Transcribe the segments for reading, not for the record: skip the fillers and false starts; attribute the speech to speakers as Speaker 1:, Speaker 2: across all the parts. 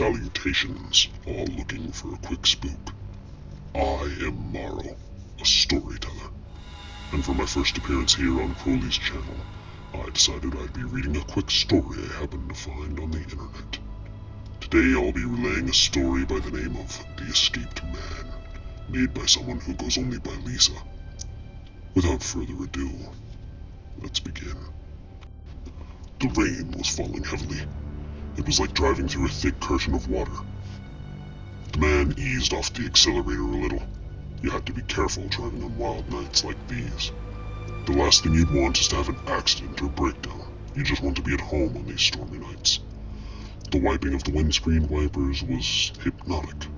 Speaker 1: Salutations, all looking for a quick spook. I am Morrow, a storyteller, and for my first appearance here on Crowley's channel, I decided I'd be reading a quick story I happened to find on the internet. Today I'll be relaying a story by the name of The Escaped Man, made by someone who goes only by Lisa. Without further ado, let's begin. The rain was falling heavily. It was like driving through a thick curtain of water. The man eased off the accelerator a little. You had to be careful driving on wild nights like these. The last thing you'd want is to have an accident or breakdown. You just want to be at home on these stormy nights. The wiping of the windscreen wipers was hypnotic.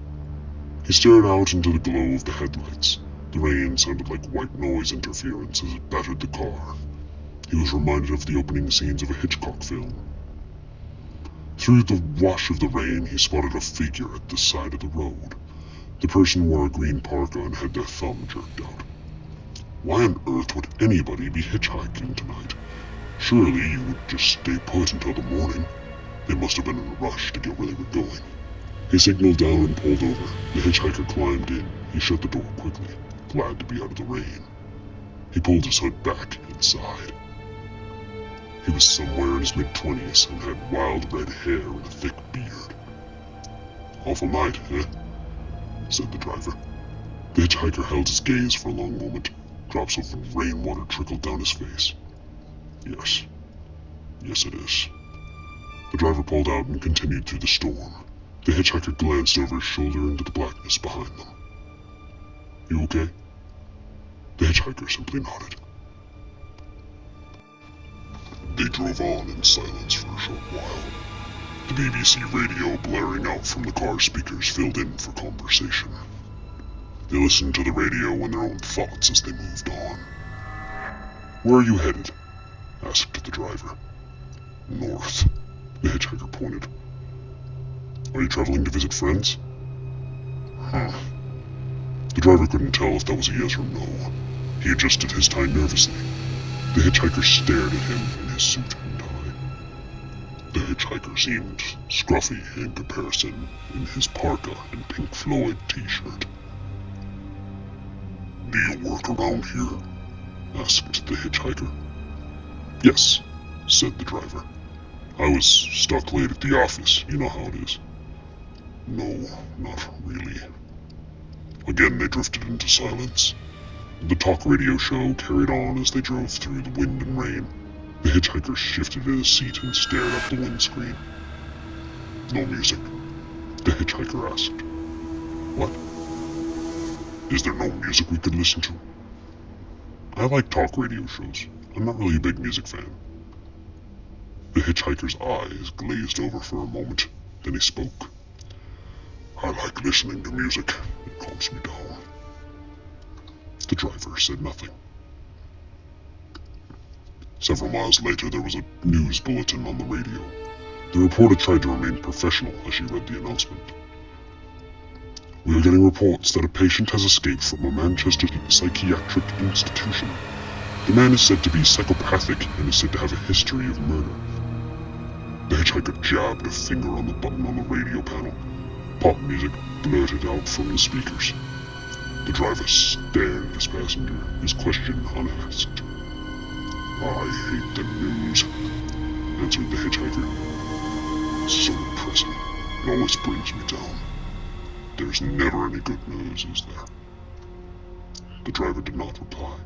Speaker 1: He stared out into the glow of the headlights. The rain sounded like white noise interference as it battered the car. He was reminded of the opening scenes of a Hitchcock film. Through the wash of the rain, he spotted a figure at the side of the road. The person wore a green parka and had their thumb jerked out. Why on earth would anybody be hitchhiking tonight? Surely you would just stay put until the morning. They must have been in a rush to get where they were going. He signaled down and pulled over. The hitchhiker climbed in. He shut the door quickly, glad to be out of the rain. He pulled his hood back inside. He was somewhere in his mid-20s and had wild red hair and a thick beard. "Awful night, eh?" said the driver. The hitchhiker held his gaze for a long moment. Drops of rainwater trickled down his face. Yes it is." The driver pulled out and continued through the storm. The hitchhiker glanced over his shoulder into the blackness behind them. "You okay?" The hitchhiker simply nodded. They drove on in silence for a short while. The BBC radio blaring out from the car speakers filled in for conversation. They listened to the radio and their own thoughts as they moved on. "Where are you headed?" asked the driver. "North," the hitchhiker pointed. "Are you traveling to visit friends?" The driver couldn't tell if that was a yes or no. He adjusted his tie nervously. The hitchhiker stared at him in his suit and tie. The hitchhiker seemed scruffy in comparison in his parka and Pink Floyd t-shirt. "Do you work around here?" asked the hitchhiker. "Yes," said the driver. "I was stuck late at the office, you know how it is." "No, not really." Again they drifted into silence. The talk radio show carried on as they drove through the wind and rain. The hitchhiker shifted in his seat and stared up the windscreen. "No music?" the hitchhiker asked. "What? Is there no music we could listen to?" "I like talk radio shows. I'm not really a big music fan." The hitchhiker's eyes glazed over for a moment. Then he spoke. "I like listening to music. It calms me down." The driver said nothing. Several miles later, there was a news bulletin on the radio. The reporter tried to remain professional as she read the announcement. "We are getting reports that a patient has escaped from a Manchester psychiatric institution. The man is said to be psychopathic and is said to have a history of murder." The hitchhiker jabbed a finger on the button on the radio panel. Pop music blurted out from the speakers. The driver stared at his passenger, his question unasked. "I hate the news," answered the hitchhiker. "It's so depressing. It always brings me down. There's never any good news, is there?" The driver did not reply.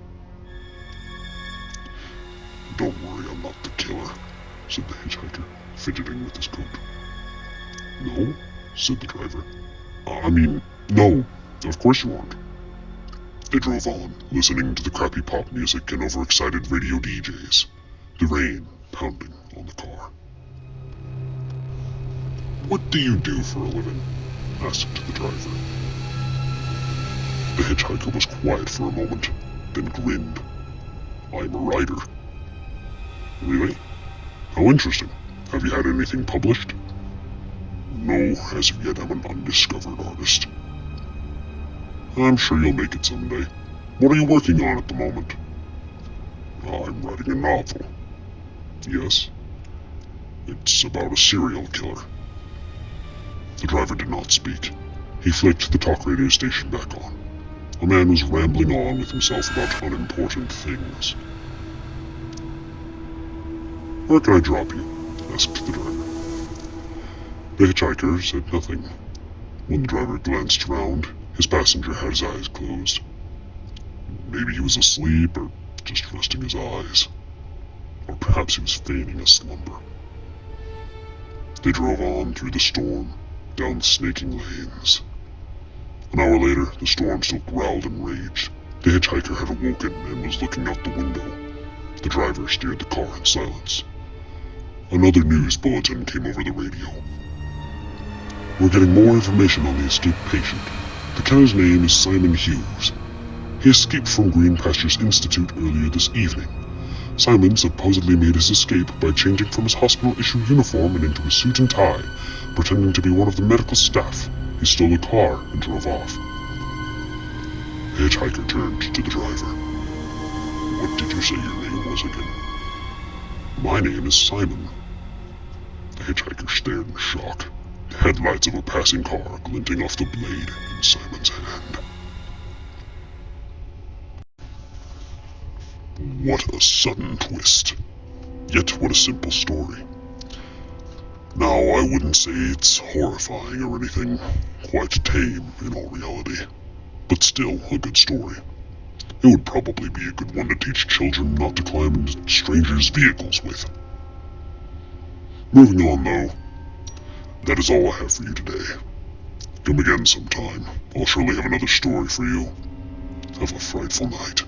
Speaker 1: "Don't worry, I'm not the killer," said the hitchhiker, fidgeting with his coat. "No?" said the driver. No, of course you aren't." They drove on, listening to the crappy pop music and overexcited radio DJs, the rain pounding on the car. "What do you do for a living?" asked the driver. The hitchhiker was quiet for a moment, then grinned. "I'm a writer." "Really? How interesting. Have you had anything published?" "No, as of yet I'm an undiscovered artist." "I'm sure you'll make it someday. What are you working on at the moment?" "I'm writing a novel." "Yes?" "It's about a serial killer." The driver did not speak. He flicked the talk radio station back on. A man was rambling on with himself about unimportant things. "Where can I drop you?" asked the driver. The hitchhiker said nothing. When the driver glanced around, his passenger had his eyes closed. Maybe he was asleep, or just resting his eyes. Or perhaps he was feigning a slumber. They drove on through the storm, down snaking lanes. An hour later, the storm still growled and raged. The hitchhiker had awoken and was looking out the window. The driver steered the car in silence. Another news bulletin came over the radio. "We're getting more information on the escaped patient. The killer's name is Simon Hughes. He escaped from Green Pastures Institute earlier this evening. Simon supposedly made his escape by changing from his hospital-issued uniform and into a suit and tie, pretending to be one of the medical staff. He stole a car and drove off." The hitchhiker turned to the driver. "What did you say your name was again?" "My name is Simon." The hitchhiker stared in shock, the headlights of a passing car glinting off the blade in Simon's hand. What a sudden twist. Yet what a simple story. Now, I wouldn't say it's horrifying or anything, quite tame in all reality, but still a good story. It would probably be a good one to teach children not to climb into strangers' vehicles with. Moving on, though, that is all I have for you today. Come again sometime. I'll surely have another story for you. Have a frightful night.